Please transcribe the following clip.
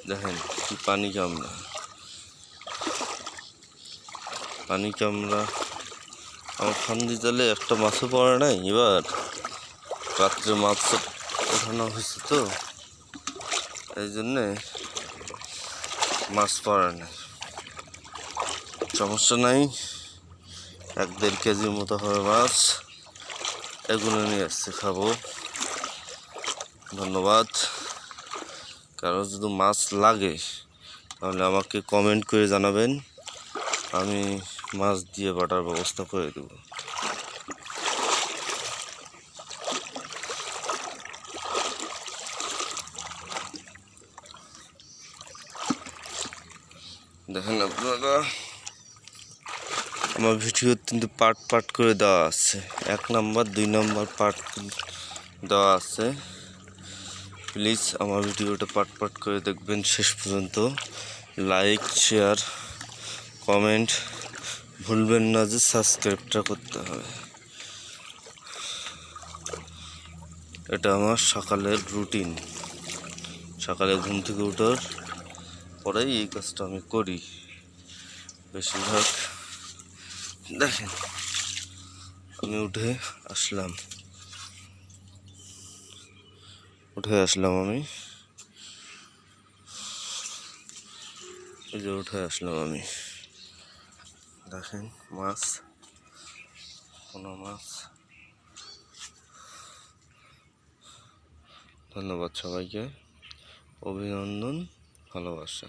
দেখেন কি পানি কামড়া, পানি কামড়া। আমার ফান্দি জালে একটা মাছও পড়ে নাই। এবার রাত্রে মাছ ওঠানো হয়েছে তো, এই জন্যে মাছ পড়ে নাই। সমস্যা নাই, 1-1.5 কেজির মতো হবে মাছ। এগুলো নিয়ে আসছে, খাবো। ধন্যবাদ। কারো যদি মাছ লাগে তাহলে আমাকে কমেন্ট করে জানাবেন, আমি মাছ দিয়ে বাটার ব্যবস্থা করে দেব। দেখেন আপনারা, আমার ভিডিও কিন্তু পার্ট করে দেওয়া আছে, 1 নাম্বার 2 নাম্বার পার্ট দেওয়া আছে। প্লিজ আমার ভিডিওটা পার্ট করে দেখবেন শেষ পর্যন্ত। লাইক, শেয়ার, কমেন্ট ভুলবেন না, যে সাবস্ক্রাইবটা করতে হবে। এটা আমার সকালের রুটিন। সকালে ঘুম থেকে ওঠার পরেই এই কাজটা আমি করি বেশিরভাগ। দেখেন আমি উঠে আসলাম আমি, এই যে উঠে আসলাম আমি। দেখেন মাছ, কোনো মাছ। ধন্যবাদ সবাইকে, অভিনন্দন, ভালোবাসা।